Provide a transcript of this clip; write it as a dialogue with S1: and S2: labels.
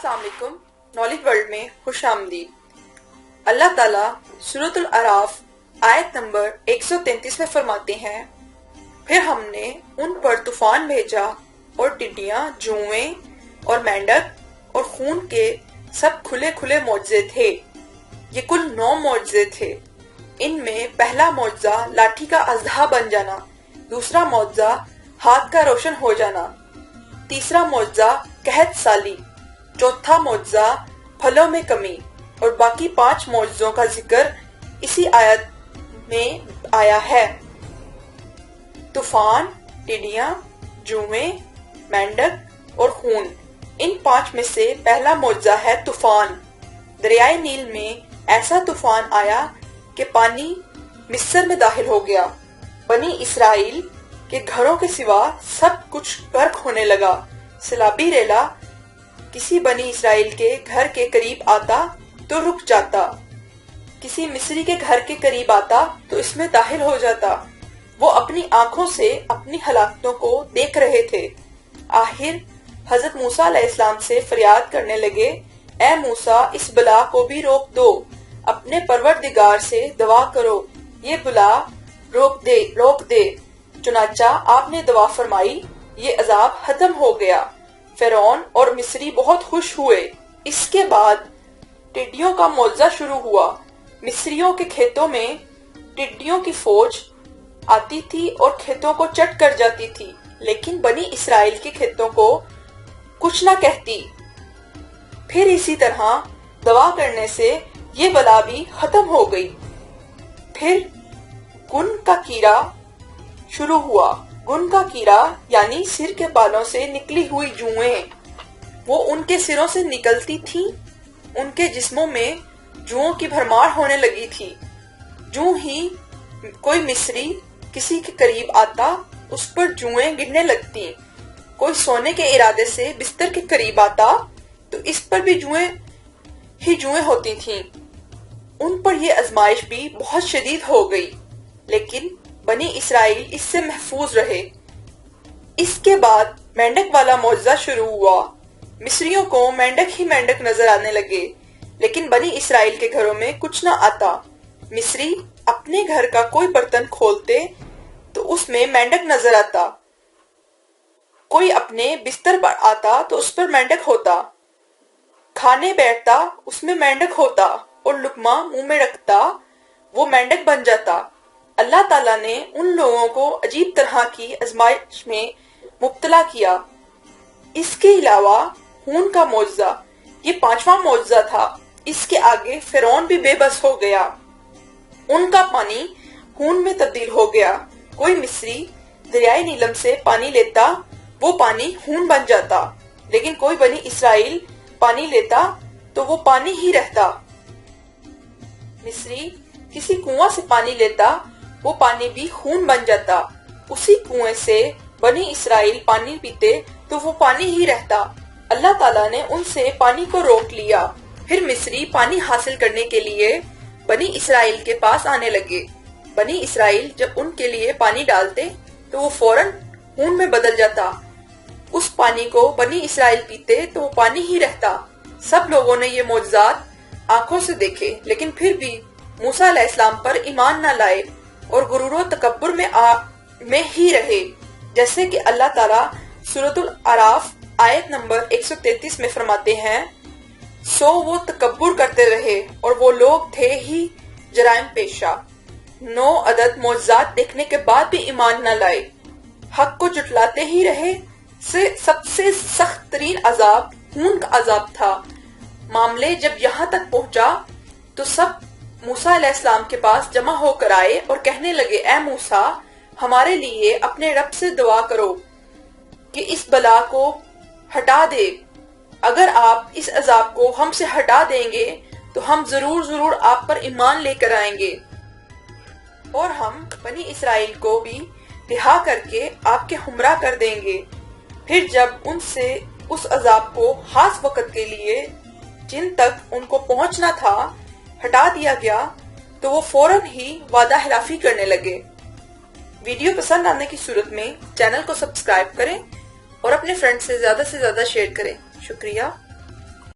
S1: السلام علیکم۔ Knowledge world میں خوش آمدید۔ اللہ تعالیٰ سورۃ الاعراف آیت نمبر 133 میں فرماتے ہیں، پھر ہم نے ان پر طوفان بھیجا اور ٹڈیاں، جوئیں اور مینڈک اور خون کے سب کھلے کھلے معجزے تھے۔ یہ کل 9 معجزے تھے۔ ان میں پہلا معجزہ لاٹھی کا اژدہا بن جانا، دوسرا معجزہ ہاتھ کا روشن ہو جانا، تیسرا معجزہ قحط سالی، چوتھا معجزہ پھلوں میں کمی، اور باقی 5 معجزوں کا ذکر اسی آیت میں آیا ہے۔ طوفان، ٹڈیاں، جوئیں، مینڈک اور خون، ان 5 میں سے پہلا معجزہ ہے طوفان۔ دریائے نیل میں ایسا طوفان آیا کہ پانی مصر میں داخل ہو گیا۔ بنی اسرائیل کے گھروں کے سوا سب کچھ غرق ہونے لگا۔ سیلابی ریلا کسی بنی اسرائیل کے گھر کے قریب آتا تو رک جاتا، کسی مصری کے گھر کے قریب آتا تو اس میں داخل ہو جاتا۔ وہ اپنی آنکھوں سے اپنی ہلاکتوں کو دیکھ رہے تھے۔ آخر حضرت موسیٰ علیہ السلام سے فریاد کرنے لگے، اے موسیٰ، اس بلا کو بھی روک دو، اپنے پروردگار سے دعا کرو یہ بلا روک دے۔ چنانچہ آپ نے دعا فرمائی، یہ عذاب ختم ہو گیا۔ فرعون اور مصری بہت خوش ہوئے۔ اس کے بعد ٹڈیوں کا معجزہ شروع ہوا۔ مصریوں کے کھیتوں میں ٹڈیوں کی فوج آتی تھی اور کھیتوں کو چٹ کر جاتی تھی، لیکن بنی اسرائیل کے کھیتوں کو کچھ نہ کہتی۔ پھر اسی طرح دعا کرنے سے یہ بلا بھی ختم ہو گئی۔ پھر گن کا کیڑا شروع ہوا۔ گن کا کیڑا یعنی سر کے بالوں سے نکلی ہوئی جوئیں، وہ ان کے سروں سے نکلتی تھی۔ ان کے جسموں میں جوؤں کی بھرمار ہونے لگی تھی۔ جو ہی کوئی مصری کسی کے قریب آتا اس پر جوئیں گرنے لگتی۔ کوئی سونے کے ارادے سے بستر کے قریب آتا تو اس پر بھی جوئیں ہی جوئیں ہوتی تھیں۔ ان پر یہ آزمائش بھی بہت شدید ہو گئی، لیکن بنی اسرائیل اس سے محفوظ رہے۔ اس کے بعد مینڈک والا معجزہ شروع ہوا۔ مصریوں کو مینڈک ہی مینڈک نظر آنے لگے، لیکن بنی اسرائیل کے گھروں میں کچھ نہ آتا۔ مصری اپنے گھر کا کوئی برتن کھولتے تو اس میں مینڈک نظر آتا، کوئی اپنے بستر پر آتا تو اس پر مینڈک ہوتا، کھانے بیٹھتا اس میں مینڈک ہوتا، اور لقمہ منہ میں رکھتا وہ مینڈک بن جاتا۔ اللہ تعالیٰ نے ان لوگوں کو عجیب طرح کی آزمائش میں مبتلا کیا۔ اس کے علاوہ خون کا معجزہ، یہ 5واں معجزہ تھا۔ اس کے آگے فرعون بھی بے بس ہو گیا۔ ان کا پانی خون میں تبدیل ہو گیا۔ کوئی مصری دریائے نیلم سے پانی لیتا، وہ پانی خون بن جاتا، لیکن کوئی بنی اسرائیل پانی لیتا تو وہ پانی ہی رہتا۔ مصری کسی کنواں سے پانی لیتا، وہ پانی بھی خون بن جاتا۔ اسی کنویں سے بنی اسرائیل پانی پیتے تو وہ پانی ہی رہتا۔ اللہ تعالیٰ نے ان سے پانی کو روک لیا۔ پھر مصری پانی حاصل کرنے کے لیے بنی اسرائیل کے پاس آنے لگے۔ بنی اسرائیل جب ان کے لیے پانی ڈالتے تو وہ فوراً خون میں بدل جاتا۔ اس پانی کو بنی اسرائیل پیتے تو وہ پانی ہی رہتا۔ سب لوگوں نے یہ معجزات آنکھوں سے دیکھے، لیکن پھر بھی موسیٰ علیہ السلام پر ایمان نہ لائے اور غرور و تکبر میں ہی رہے، جیسے کہ اللہ تعالیٰ سورۃ الاعراف آیت نمبر 133 میں فرماتے ہیں، سو وہ تکبر کرتے رہے اور وہ لوگ تھے ہی جرائم پیشہ۔ 9 عدد معجزات دیکھنے کے بعد بھی ایمان نہ لائے، حق کو جھٹلاتے ہی رہے۔ سب سے سخت ترین عذاب خون کا عذاب تھا۔ معاملے جب یہاں تک پہنچا تو سب موسیٰ علیہ السلام کے پاس جمع ہو کر آئے اور کہنے لگے، اے موسیٰ، ہمارے لیے اپنے رب سے دعا کرو کہ اس بلا کو ہٹا دے۔ اگر آپ اس عذاب کو ہم سے ہٹا دیں گے تو ہم ضرور آپ پر ایمان لے کر آئیں گے، اور ہم بنی اسرائیل کو بھی رہا کر کے آپ کے ہمراہ کر دیں گے۔ پھر جب ان سے اس عذاب کو خاص وقت کے لیے جن تک ان کو پہنچنا تھا ہٹا دیا گیا تو وہ فوراً ہی وعدہ خلافی کرنے لگے۔ ویڈیو پسند آنے کی صورت میں چینل کو سبسکرائب کریں اور اپنے فرینڈ سے زیادہ شیئر کریں۔ شکریہ۔